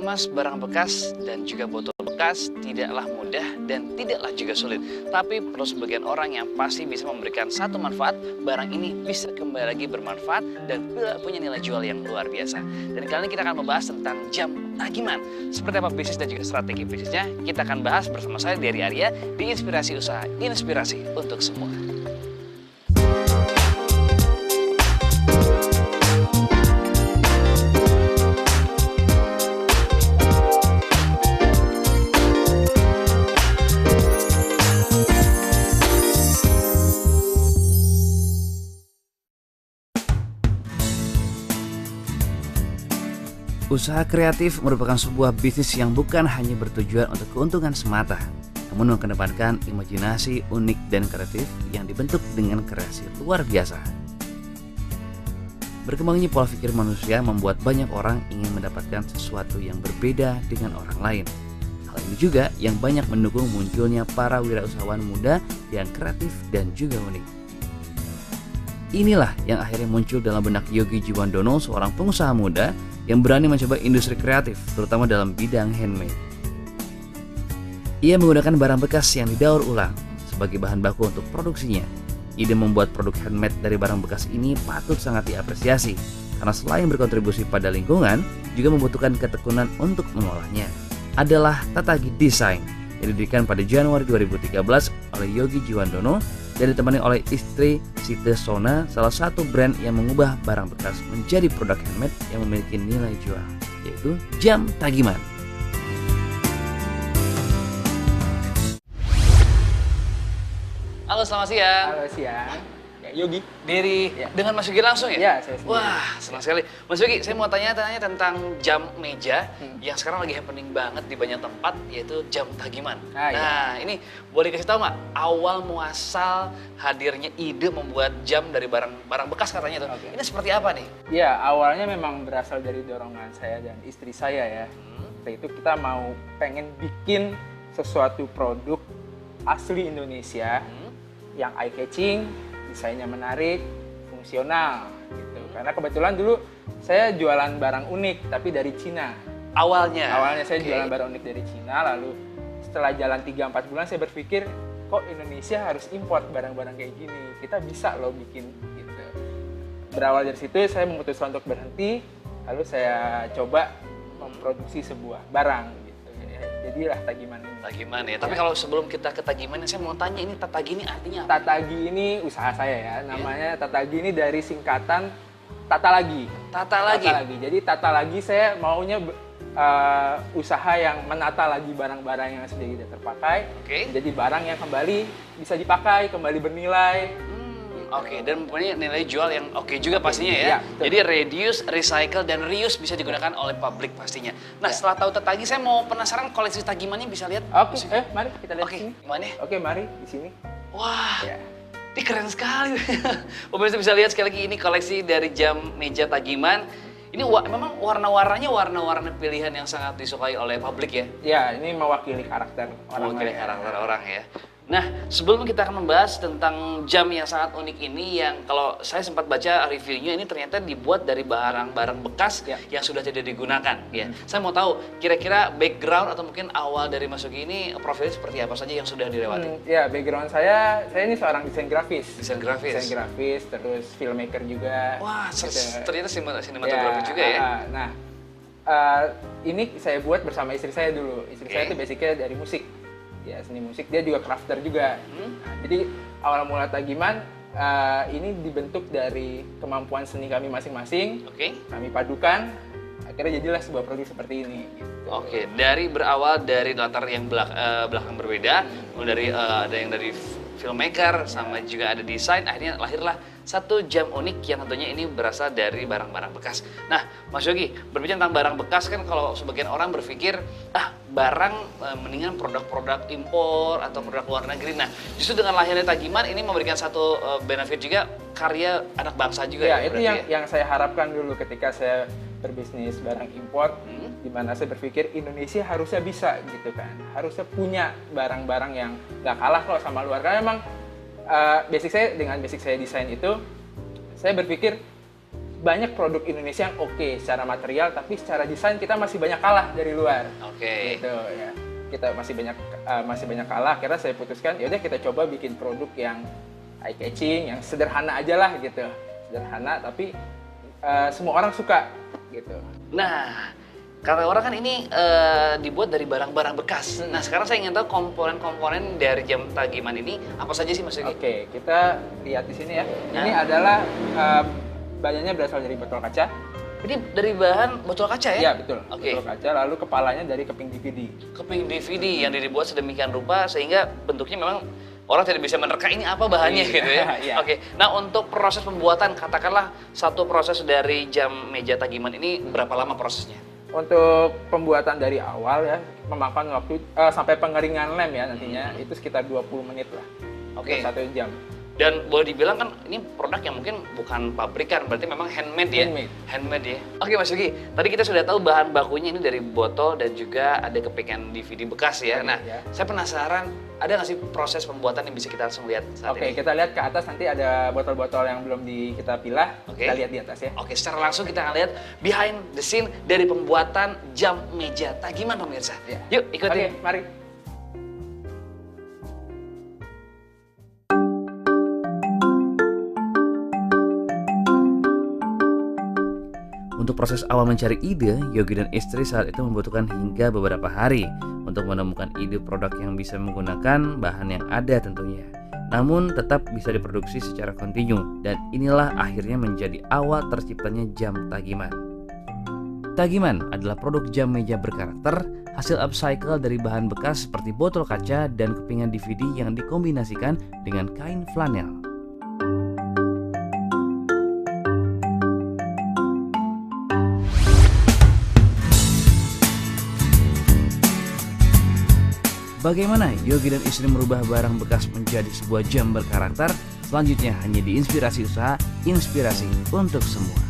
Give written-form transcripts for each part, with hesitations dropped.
mengemas barang bekas dan juga botol bekas tidaklah mudah dan tidaklah juga sulit. Tapi perlu sebagian orang yang pasti bisa memberikan satu manfaat, barang ini bisa kembali lagi bermanfaat dan punya nilai jual yang luar biasa. Dan kali ini kita akan membahas tentang jam tagiman. Seperti apa bisnis dan juga strategi bisnisnya, kita akan bahas bersama saya Dery Arya di Inspirasi Usaha, inspirasi untuk semua. Usaha kreatif merupakan sebuah bisnis yang bukan hanya bertujuan untuk keuntungan semata, namun mengedepankan imajinasi unik dan kreatif yang dibentuk dengan kreasi luar biasa. Berkembangnya pola pikir manusia membuat banyak orang ingin mendapatkan sesuatu yang berbeda dengan orang lain. Hal ini juga yang banyak mendukung munculnya para wirausahawan muda yang kreatif dan juga unik. Inilah yang akhirnya muncul dalam benak Yogi Jiwandono, seorang pengusaha muda yang berani mencoba industri kreatif, terutama dalam bidang handmade. Ia menggunakan barang bekas yang didaur ulang sebagai bahan baku untuk produksinya. Ide membuat produk handmade dari barang bekas ini patut sangat diapresiasi, karena selain berkontribusi pada lingkungan, juga membutuhkan ketekunan untuk mengolahnya. Adalah Tatagi Design yang didirikan pada Januari 2013 oleh Yogi Jiwandono dan ditemani oleh istri Site Sona, salah satu brand yang mengubah barang bekas menjadi produk handmade yang memiliki nilai jual, yaitu jam tagiman. Halo, selamat siang. Halo, siang. Ya, Yogi. Dery, Ya. dengan Mas Yogi langsung ya? Ya, saya sendiri. Wah, senang sekali. Mas Yogi, saya mau tanya tentang jam meja yang sekarang lagi happening banget di banyak tempat, yaitu jam tagiman. Nah, ini boleh kasih tahu nggak awal muasal hadirnya ide membuat jam dari barang bekas katanya tuh? Oke. Ini seperti apa nih? Ya, awalnya memang berasal dari dorongan saya dan istri saya ya. Waktu itu kita pengen bikin sesuatu produk asli Indonesia yang eye-catching, desainnya menarik, fungsional gitu. Karena kebetulan dulu saya jualan barang unik tapi dari Cina. Awalnya Saya jualan barang unik dari Cina, lalu setelah jalan 3-4 bulan saya berpikir, kok Indonesia harus import barang-barang kayak gini? Kita bisa loh bikin gitu. Berawal dari situ saya memutuskan untuk berhenti, lalu saya coba memproduksi sebuah barang gitu. Jadilah Tagiman ini. Tagiman ya. Tapi kalau sebelum kita ke Tagiman, saya mau tanya ini Tatagi ini artinya apa? Tatagi ini usaha saya ya. Namanya Tatagi ini dari singkatan Tata Lagi. Tata Lagi. Jadi Tata Lagi saya maunya usaha yang menata lagi barang-barang yang sudah tidak terpakai. Jadi barang yang kembali bisa dipakai, kembali bernilai. Oke, dan mempunyai nilai jual yang oke juga pastinya ya. Iya, jadi reduce, recycle, dan reuse bisa digunakan oleh publik pastinya. Nah, setelah tahu Tatagi, saya mau penasaran koleksi Tagimannya bisa lihat. Oke, mari kita lihat sini. Gimana? Oke, mari di sini. Wah, ini keren sekali. Pemirsa bisa lihat sekali lagi ini koleksi dari jam meja Tagiman. Ini memang warna-warnanya warna-warna pilihan yang sangat disukai oleh publik ya? Ya, ini mewakili karakter orang. Mewakili karakter orang ya. Nah, sebelum kita akan membahas tentang jam yang sangat unik ini, yang kalau saya sempat baca reviewnya, ini ternyata dibuat dari barang-barang bekas yang sudah tidak digunakan. Ya, saya mau tahu kira-kira background atau mungkin awal dari Mas Yogi ini profilnya seperti apa saja yang sudah dilewati? Ya, background saya ini seorang desain grafis. Desain grafis, terus filmmaker juga. Wah, gitu. ternyata sinematografi juga ya. Nah, ini saya buat bersama istri saya dulu. Istri saya itu basicnya dari musik. Ya, seni musik, dia juga crafter juga. Nah, jadi awal mula Tagiman ini dibentuk dari kemampuan seni kami masing-masing. Kami padukan, akhirnya jadilah sebuah produk seperti ini. Gitu. Berawal dari latar yang belakang berbeda, mulai dari ada yang dari filmmaker sama juga ada desain, akhirnya lahirlah satu jam unik yang tentunya ini berasal dari barang-barang bekas. Nah, Mas Yogi, berbicara tentang barang bekas kan kalau sebagian orang berpikir, barang mendingan produk-produk impor atau produk luar negeri. Nah, justru dengan lahirnya Tagiman ini memberikan satu benefit juga, karya anak bangsa juga ya. Itu yang saya harapkan dulu ketika saya berbisnis barang impor, di mana saya berpikir Indonesia harusnya bisa gitu kan, harusnya punya barang-barang yang gak kalah kalau sama luar. Karena memang basic saya desain itu, saya berpikir banyak produk Indonesia yang oke secara material, tapi secara desain kita masih banyak kalah dari luar. Oke. Gitu ya. Kita masih banyak kalah. Akhirnya saya putuskan, ya udah kita coba bikin produk yang eye catching, yang sederhana aja lah gitu. Sederhana tapi semua orang suka gitu. Nah, kata orang kan ini dibuat dari barang-barang bekas. Nah, sekarang saya ingin tahu komponen-komponen dari jam Tagiman ini apa saja sih Mas Yogi? Oke, kita lihat di sini ya. Ini Nah. adalah badannya berasal dari botol kaca. Ini dari bahan botol kaca ya? Iya, betul. Oke. Botol kaca, lalu kepalanya dari keping DVD. Keping DVD yang dibuat sedemikian rupa sehingga bentuknya memang orang tidak bisa menerka ini apa bahannya Iya, gitu ya. iya. Oke. Nah, untuk proses pembuatan katakanlah satu proses dari jam meja Tagiman ini berapa lama prosesnya? Untuk pembuatan dari awal ya, memakan waktu sampai pengeringan lem ya nantinya, itu sekitar 20 menit lah. Oke. 1 jam. Dan boleh dibilang kan ini produk yang mungkin bukan pabrikan, berarti memang handmade ya? Handmade. Handmade ya. Oke Mas Yogi, tadi kita sudah tahu bahan bakunya ini dari botol dan juga ada kepingan DVD bekas ya. Nah, Ya. saya penasaran, ada nggak sih proses pembuatan yang bisa kita langsung lihat saat Oke, ini? kita lihat ke atas nanti ada botol-botol yang belum kita pilah. Oke. Kita lihat di atas ya. Oke, secara langsung kita akan lihat behind the scene dari pembuatan jam meja Tagiman pemirsa. Ya. Yuk, ikutin. Oke, mari. Untuk proses awal mencari ide, Yogi dan istri saat itu membutuhkan hingga beberapa hari untuk menemukan ide produk yang bisa menggunakan bahan yang ada tentunya. Namun tetap bisa diproduksi secara kontinu dan inilah akhirnya menjadi awal terciptanya jam Tagiman. Tagiman adalah produk jam meja berkarakter hasil upcycle dari bahan bekas seperti botol kaca dan kepingan DVD yang dikombinasikan dengan kain flanel. Bagaimana Yogi dan istri merubah barang bekas menjadi sebuah jam berkarakter? Selanjutnya hanya di Inspirasi Usaha, inspirasi untuk semua.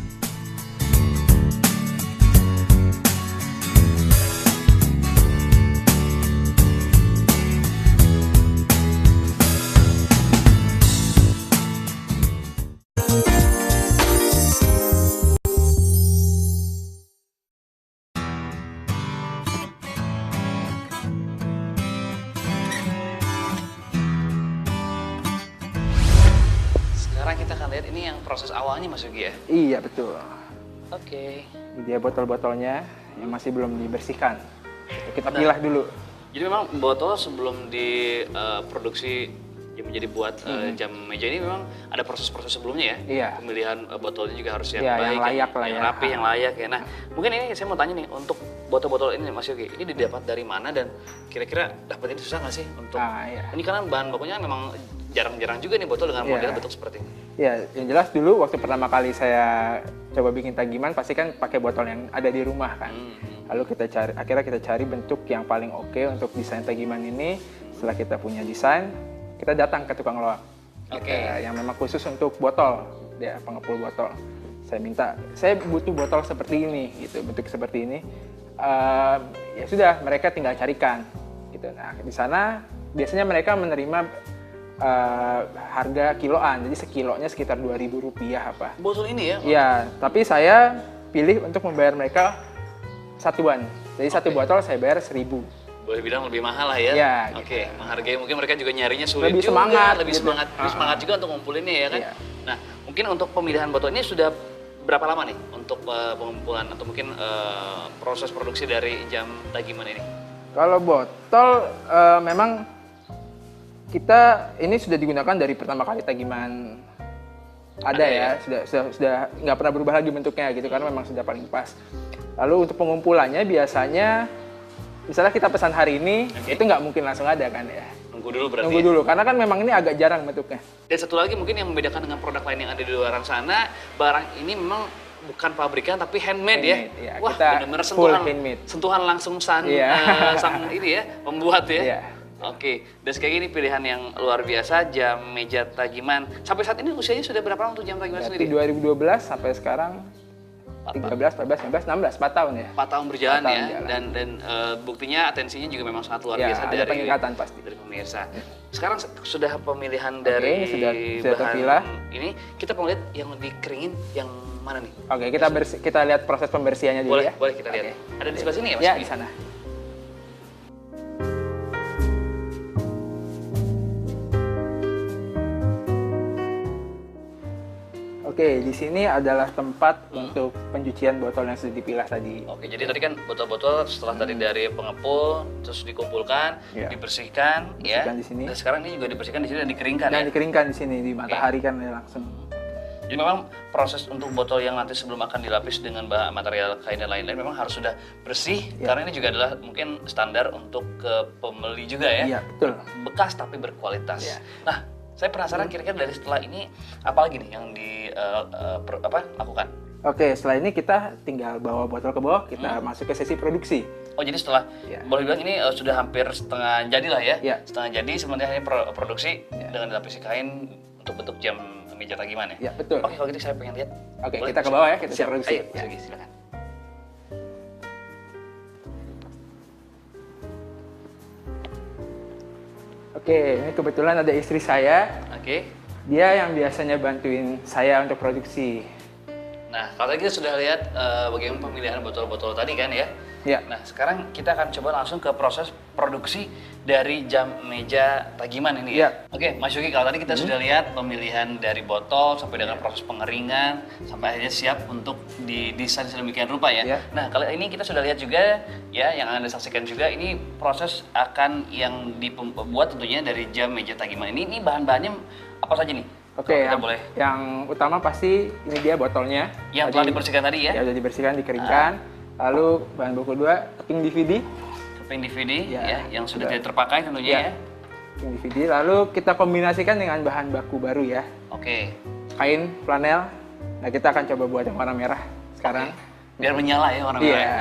Sekarang kita akan lihat ini yang proses awalnya Mas Yogi ya? Iya, betul. Oke. Ini dia botol-botolnya yang masih belum dibersihkan. Kita Nah. pilah dulu. Jadi memang botol sebelum diproduksi menjadi buat jam meja ini memang ada proses-proses sebelumnya ya? Iya. Pemilihan botolnya juga harus yang Iya, baik, yang layak lah yang ya. rapi, yang layak ya. Nah, mungkin ini saya mau tanya nih, untuk botol-botol ini Mas Yogi, ini didapat dari mana dan kira-kira dapat ini susah nggak sih untuk? Iya. Ini karena bahan bakunya memang jarang-jarang juga nih botol dengan Iya. model bentuk seperti ini. Ya, yang jelas dulu waktu pertama kali saya coba bikin Tagiman pasti kan pakai botol yang ada di rumah kan. Lalu akhirnya kita cari bentuk yang paling oke untuk desain Tagiman ini. Setelah kita punya desain, kita datang ke tukang loak. Oke. Yang memang khusus untuk botol, dia pengepul botol. Saya butuh botol seperti ini, gitu, bentuk seperti ini. Ya sudah, mereka tinggal carikan. Gitu. Nah, di sana biasanya mereka menerima harga kiloan, jadi sekilonya sekitar Rp2.000 apa. Botol ini ya? Iya, tapi saya pilih untuk membayar mereka satuan. Jadi satu botol saya bayar 1.000. Boleh bilang lebih mahal lah ya? Iya, Oke, menghargai, mungkin mereka juga nyarinya sulit Lebih juga, semangat, lebih gitu. semangat juga untuk ngumpulinnya ya kan? Iya. Nah, mungkin untuk pemilihan botol ini sudah berapa lama nih untuk pengumpulan atau mungkin proses produksi dari jam Tagiman ini? Kalau botol memang kita ini sudah digunakan dari pertama kali Tagiman ada ya, sudah nggak pernah berubah lagi bentuknya gitu karena memang sudah paling pas. Lalu untuk pengumpulannya biasanya misalnya kita pesan hari ini, itu nggak mungkin langsung ada kan ya. Nunggu dulu berarti. Nunggu dulu karena kan memang ini agak jarang bentuknya. Dan satu lagi mungkin yang membedakan dengan produk lain yang ada di luar sana, barang ini memang bukan pabrikan tapi handmade ya. Handmade, iya. Wah, Kita benar-benar full sentuhan, handmade. sentuhan langsung sang ini ya, pembuat ya. Iya. Oke, dan sekali ini pilihan yang luar biasa, jam meja Tagiman. Sampai saat ini usianya sudah berapa lama untuk jam Tagiman Dari sendiri? 2012 sampai sekarang 13, 14, 19, 16, 4 tahun ya. 4 tahun berjalan 4 tahun ya, jalan. dan buktinya atensinya juga memang sangat luar Ya, biasa ada peningkatan pasti. dari pemirsa. Sekarang sudah pemilihan dari sudah bahan terpilah. ini, kita mau lihat yang dikeringin, yang mana nih? Oke, kita lihat proses pembersihannya dulu Boleh, ya. boleh kita lihat. Ada di sebelah sini ya Mas? Ya, di sana. Oke, di sini adalah tempat untuk pencucian botol yang sudah dipilah tadi. Oke, jadi tadi kan botol-botol setelah tadi dari pengepul terus dikumpulkan, Ya. dibersihkan, ya. Bersihkan di sini. Dan sekarang ini juga dibersihkan di sini dan dikeringkan Dan ya. dikeringkan di sini di matahari kan ya, langsung. Jadi memang proses untuk botol yang nanti sebelum akan dilapis dengan bahan material kain dan lain-lain memang harus sudah bersih karena ini juga adalah mungkin standar untuk ke pembeli juga ya. Iya, betul. Bekas tapi berkualitas. Iya. Nah, saya penasaran kira-kira dari setelah ini apa lagi nih yang lakukan? Oke, setelah ini kita tinggal bawa botol ke bawah, kita masuk ke sesi produksi. Oh, jadi setelah Iya. boleh bilang ini sudah hampir setengah jadi lah ya. Iya. Setengah jadi sebenarnya hanya produksi dengan dilapisi kain untuk bentuk jam meja tagiman ya. Ya, betul. Oke, kalau gitu saya pengen lihat. Oke, Boleh? kita ke bawah ya, kita Siap. produksi. Ayo, Ya. Mas Yogi, silakan. Oke, ini kebetulan ada istri saya. Oke. Dia yang biasanya bantuin saya untuk produksi. Nah, kalau tadi kita sudah lihat bagaimana pemilihan botol-botol tadi kan ya. Ya. Nah, sekarang kita akan coba langsung ke proses produksi dari jam meja tagiman ini ya. Ya. Oke, Mas Yogi, kalau tadi kita sudah lihat pemilihan dari botol sampai dengan proses pengeringan sampai akhirnya siap untuk didesain sedemikian rupa ya. Ya. Nah, kali ini kita sudah lihat juga ya yang Anda saksikan juga ini proses akan yang dibuat tentunya dari jam meja tagiman ini bahan-bahannya apa saja nih? Oke, Kalau kita boleh. yang utama pasti ini dia botolnya. Yang telah dibersihkan tadi ya. Ya, udah dibersihkan, dikeringkan. Lalu bahan baku kedua, keping DVD. Keping DVD Ya, ya, yang sudah sudah. tidak terpakai tentunya ya. Keping DVD. Lalu kita kombinasikan dengan bahan baku baru ya. Oke. Kain, flanel. Nah, kita akan coba buat yang warna merah sekarang. Biar menyala ya warna merah. Iya.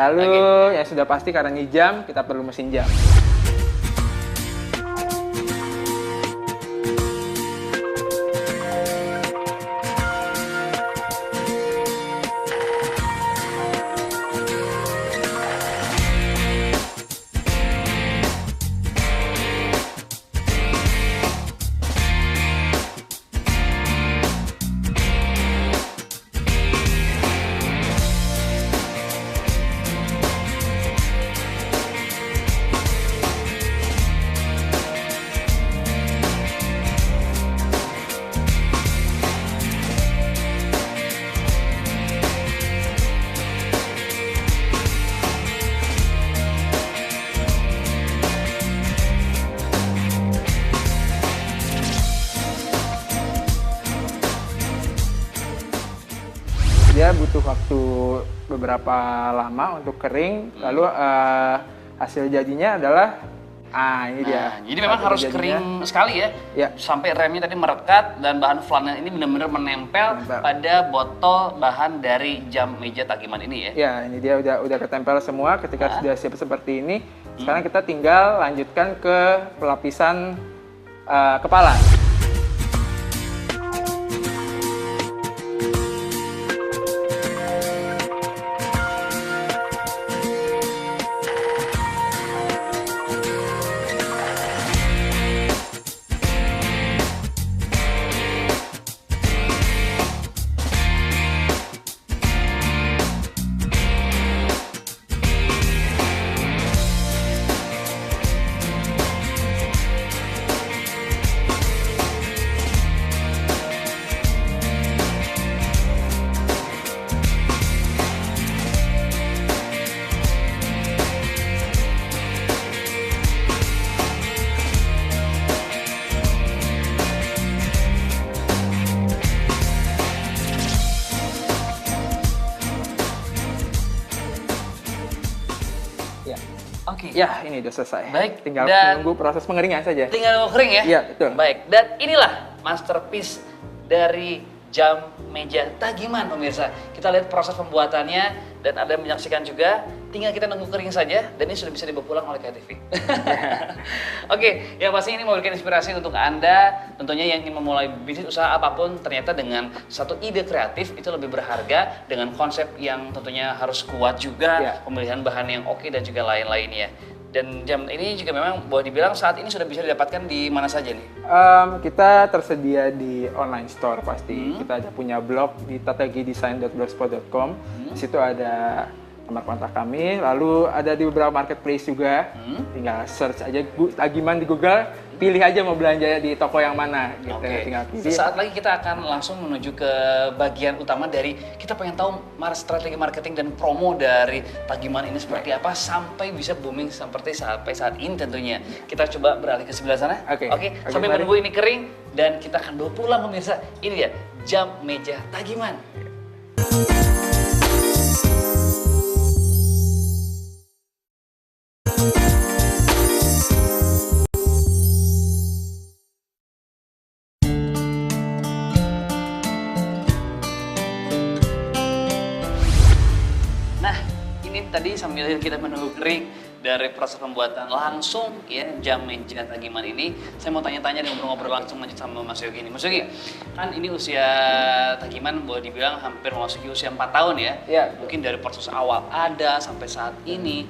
Lalu yang sudah pasti karena ini jam, kita perlu mesin jam. Dia butuh waktu beberapa lama untuk kering. Lalu hasil jadinya adalah ini dia. Nah, jadi memang Hasil harus jadinya. kering sekali ya. Ya. Sampai remnya tadi merekat dan bahan flanel ini benar-benar menempel pada botol bahan dari jam meja tagiman ini ya. Ya, ini dia udah ketempel semua. Ketika sudah siap seperti ini, sekarang kita tinggal lanjutkan ke pelapisan kepala. Ya. Oke. Ya, ini udah selesai. Baik, Tinggal dan- menunggu proses pengeringan saja. Tinggal kering ya? Iya, betul. Baik, dan inilah masterpiece dari jam meja tagiman pemirsa. Kita lihat proses pembuatannya dan Anda menyaksikan juga. Tinggal kita nunggu kering saja dan ini sudah bisa dibawa pulang oleh KTV. Oke, yang pasti ini memberikan inspirasi untuk Anda tentunya yang ingin memulai bisnis usaha apapun, ternyata dengan satu ide kreatif itu lebih berharga dengan konsep yang tentunya harus kuat juga, Ya. pemilihan bahan yang oke dan juga lain-lainnya. Dan jam ini juga memang boleh dibilang saat ini sudah bisa didapatkan di mana saja nih? Kita tersedia di online store pasti. Kita ada punya blog di tatagidesign.blogspot.com. Di situ ada nomor kontak kami. Lalu ada di beberapa marketplace juga. Tinggal search aja Tagiman di Google. Pilih aja mau belanja di toko yang mana gitu. Tinggal pilih. Sesaat lagi kita akan langsung menuju ke bagian utama dari kita pengen tahu strategi marketing dan promo dari Tagiman ini seperti apa sampai bisa booming sampai saat ini tentunya. Kita coba beralih ke sebelah sana. Oke. Sambil menunggu ini kering dan kita akan bawa pulang pemirsa. Ini dia jam meja Tagiman. Tadi sambil kita menunggu kering dari proses pembuatan langsung ya jam meja Tagiman ini, saya mau tanya-tanya dan ngobrol-ngobrol langsung aja sama Mas Yogi nih. Mas Yogi, kan ini usia Tagiman boleh dibilang hampir memasuki usia 4 tahun ya. Iya. Mungkin dari proses awal ada sampai saat ini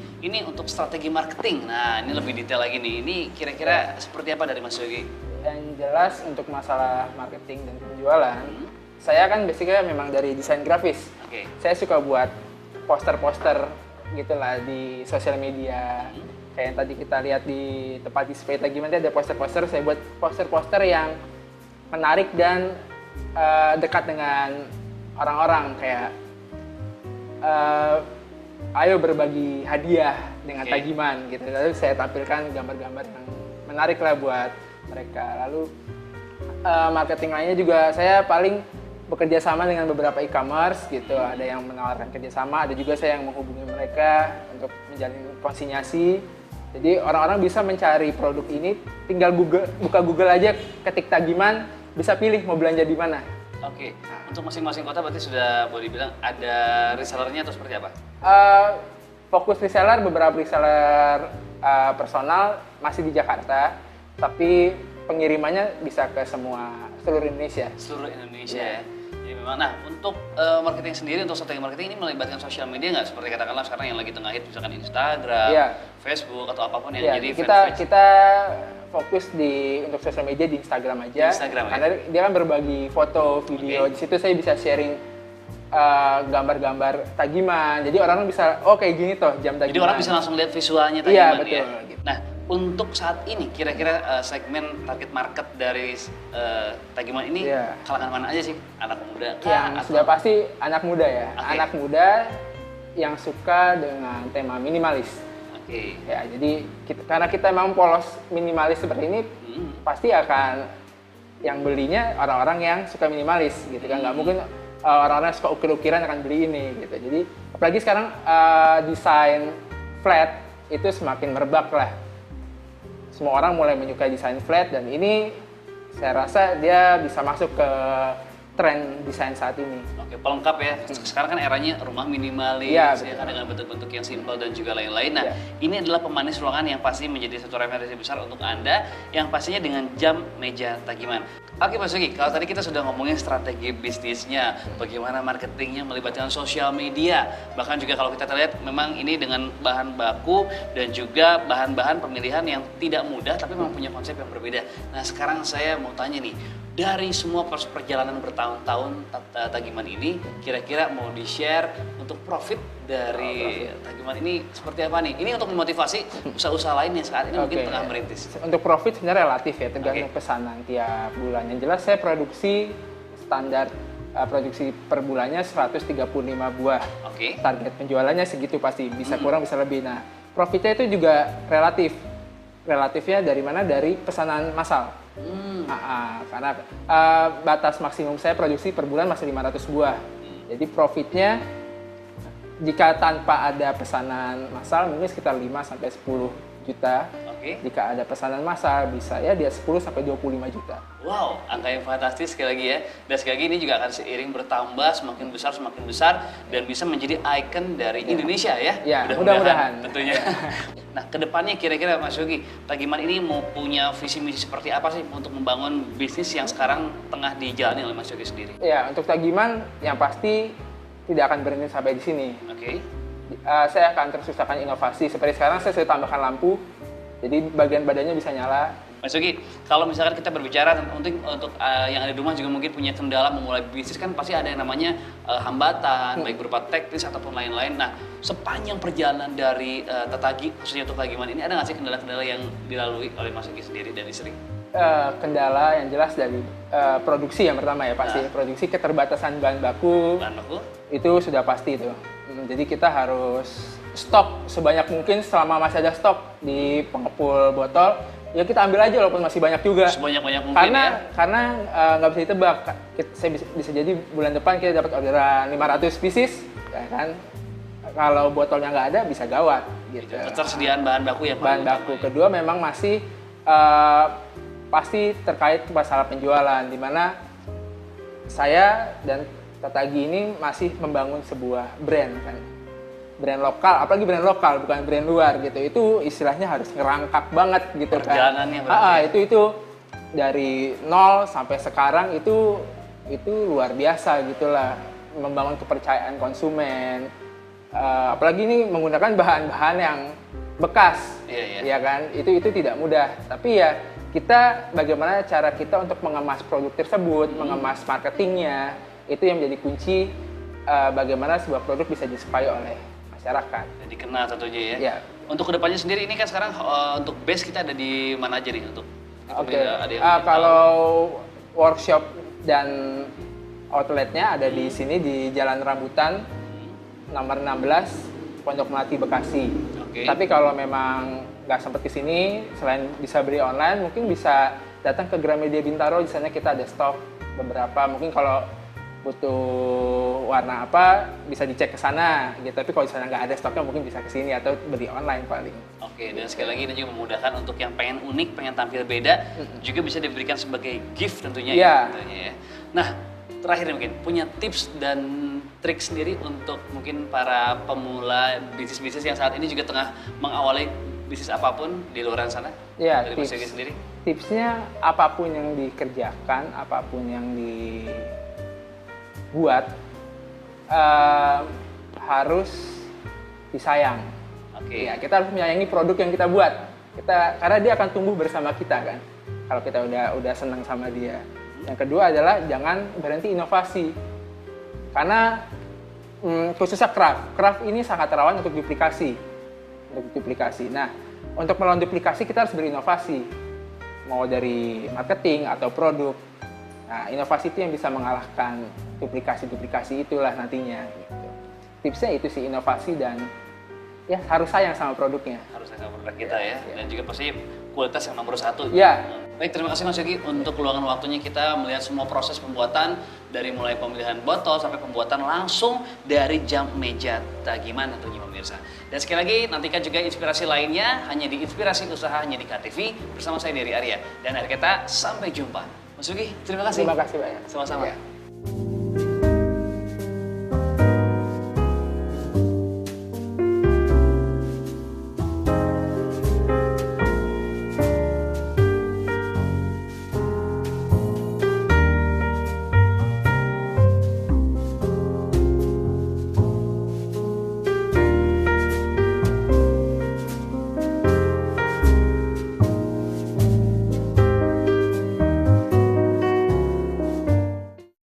untuk strategi marketing. Nah, ini lebih detail lagi nih. Ini kira-kira seperti apa dari Mas Yogi? Yang jelas untuk masalah marketing dan penjualan, saya kan basicnya memang dari desain grafis. Saya suka buat poster-poster gitulah di sosial media. Kayak yang tadi kita lihat di tempat display Tagiman ada poster-poster. Saya buat poster-poster yang menarik dan dekat dengan orang-orang, kayak ayo berbagi hadiah dengan Tagiman gitu. Lalu saya tampilkan gambar-gambar yang menarik lah buat mereka. Lalu marketing lainnya juga saya paling bekerja sama dengan beberapa e-commerce gitu. Ada yang menawarkan kerjasama, ada juga saya yang menghubungi mereka untuk menjalin konsinyasi. Jadi orang-orang bisa mencari produk ini, tinggal buka Google aja, ketik Tagiman, bisa pilih mau belanja di mana. Untuk masing-masing kota berarti sudah boleh dibilang ada resellernya atau seperti apa? Fokus reseller, beberapa reseller personal masih di Jakarta, tapi pengirimannya bisa ke seluruh Indonesia. Seluruh Indonesia ya. Jadi memang, nah untuk marketing sendiri, untuk strategi marketing ini melibatkan sosial media nggak? Seperti katakanlah sekarang yang lagi tengah hit misalkan Instagram, Facebook atau apapun yang jadi kita fokus untuk sosial media di Instagram aja. Karena dia kan berbagi foto, video. Di situ saya bisa sharing gambar-gambar Tagiman. Jadi orang bisa, oh kayak gini toh jam Tagiman. Jadi orang bisa langsung lihat visualnya Tagiman. Iya, betul. Ya. Nah, untuk saat ini kira-kira segmen target market dari Tagiman ini kalangan mana aja sih? Anak muda kah? Yang sudah pasti anak muda ya. Anak muda yang suka dengan tema minimalis. Ya, jadi karena kita memang polos minimalis seperti ini, pasti akan yang belinya orang-orang yang suka minimalis gitu kan. Nggak mungkin orang-orang yang suka ukir-ukiran akan beli ini gitu. Jadi apalagi sekarang desain flat itu semakin merebak lah. Semua orang mulai menyukai desain flat dan ini saya rasa dia bisa masuk ke tren desain saat ini. Pelengkap ya. Sekarang kan eranya rumah minimalis, ya kan, dengan bentuk-bentuk yang simpel dan juga lain-lain. Nah, ini adalah pemanis ruangan yang pasti menjadi satu referensi besar untuk Anda, yang pastinya dengan jam meja Tagiman. Oke Mas Yogi, kalau tadi kita sudah ngomongin strategi bisnisnya, bagaimana marketingnya melibatkan sosial media, bahkan juga kalau kita lihat memang ini dengan bahan baku dan juga bahan-bahan pemilihan yang tidak mudah, tapi memang punya konsep yang berbeda. Nah sekarang saya mau tanya nih, dari semua perjalanan bertahun-tahun Tagiman ini, kira-kira mau di-share untuk profit dari Tagiman ini seperti apa nih? Ini untuk memotivasi usaha-usaha lain yang saat ini mungkin tengah merintis. Untuk profit sebenarnya relatif ya, tergantung pesanan tiap bulan. Yang jelas saya produksi standar produksi per bulannya 135 buah. Target penjualannya segitu pasti, bisa kurang bisa lebih. Nah, profitnya itu juga relatif. Relatifnya dari mana? Dari pesanan massal. Karena batas maksimum saya produksi per bulan masih 500 buah. Jadi profitnya jika tanpa ada pesanan massal mungkin sekitar 5-10 juta. Jika ada pesanan massal bisa ya dia 10-25 juta. Wow, angka yang fantastis sekali lagi ya. Dan sekali lagi ini juga akan seiring bertambah semakin besar dan bisa menjadi ikon dari Indonesia ya. Ya, mudah-mudahan tentunya. Nah, kedepannya kira-kira Mas Yogi, Tagiman ini mau punya visi misi seperti apa sih untuk membangun bisnis yang sekarang tengah dijalani oleh Mas Yogi sendiri? Ya, untuk Tagiman yang pasti tidak akan berhenti sampai di sini. saya akan terus usahakan inovasi. Seperti sekarang saya sudah tambahkan lampu, jadi bagian badannya bisa nyala. Mas Yogi, kalau misalkan kita berbicara untuk yang ada di rumah juga mungkin punya kendala memulai bisnis, kan pasti ada yang namanya hambatan, baik berupa teknis ataupun lain-lain. Nah, sepanjang perjalanan dari Tatagi, khususnya untuk Tagiman ini, ada nggak sih kendala-kendala yang dilalui oleh Mas Yogi sendiri dan istri? Kendala yang jelas dari produksi yang pertama ya pasti. Produksi, keterbatasan bahan baku, itu sudah pasti itu. Jadi kita harus stok sebanyak mungkin selama masih ada stok di pengepul botol. Ya kita ambil aja walaupun masih banyak juga. Sebanyak-banyak mungkin karena nggak bisa ditebak. Saya bisa jadi bulan depan kita dapat orderan 500 pieces, ya kan? Kalau botolnya nggak ada bisa gawat. Gitu. Ketersediaan bahan baku ya. Bahan baku. Kedua memang masih pasti terkait masalah penjualan, di mana saya dan Tatagi ini masih membangun sebuah brand kan. Brand lokal, apalagi brand lokal bukan brand luar gitu. Itu istilahnya harus ngerangkak banget gitu kan. Perjalanannya berarti. Itu dari nol sampai sekarang itu luar biasa gitulah, membangun kepercayaan konsumen. Apalagi ini menggunakan bahan-bahan yang bekas. Ya kan? Itu tidak mudah. Tapi ya kita bagaimana cara kita untuk mengemas produk tersebut, mengemas marketingnya, itu yang menjadi kunci bagaimana sebuah produk bisa disukai oleh masyarakat. Jadi kenal tentunya ya. Ya. Untuk kedepannya sendiri ini kan sekarang untuk base kita ada di mana aja nih untuk? Kalau workshop dan outletnya ada di sini di Jalan Rambutan nomor 16 Pondok Melati Bekasi. Tapi kalau memang nggak sempat ke sini, selain bisa beli online, mungkin bisa datang ke Gramedia Bintaro. Di sana kita ada stok beberapa. Mungkin kalau butuh warna apa bisa dicek ke sana gitu. Tapi kalau di sana nggak ada stoknya mungkin bisa ke sini atau beli online paling. Dan sekali lagi ini juga memudahkan untuk yang pengen unik, pengen tampil beda, juga bisa diberikan sebagai gift tentunya ya. Nah, terakhir mungkin punya tips dan trik sendiri untuk mungkin para pemula bisnis-bisnis yang saat ini juga tengah mengawali bisnis apapun di luar sana? Ya, dari Mas Yogi sendiri? Tipsnya apapun yang dikerjakan, apapun yang dibuat harus disayang. Ya, kita harus menyayangi produk yang kita buat. Karena dia akan tumbuh bersama kita kan. Kalau kita udah senang sama dia. Yang kedua adalah jangan berhenti inovasi. Karena khususnya craft ini sangat rawan untuk duplikasi. Nah, untuk melawan duplikasi kita harus berinovasi. Mau dari marketing atau produk. Nah, inovasi itu yang bisa mengalahkan duplikasi itulah nantinya. Gitu. Tipsnya itu sih, inovasi dan ya harus sayang sama produknya. Harus sayang sama produk kita ya. Dan juga pasti kualitas yang nomor 1. Ya. Baik, terima kasih Mas Yogi untuk luangkan waktunya kita melihat semua proses pembuatan dari mulai pemilihan botol sampai pembuatan langsung dari jam meja Tagiman tentunya pemirsa. Dan sekali lagi nantikan juga inspirasi lainnya hanya di Inspirasi Usaha hanya di KTV bersama saya Dery Arya. Dan akhir kata sampai jumpa. Mas Yogi, terima kasih. Terima kasih banyak. Sama-sama. Ya.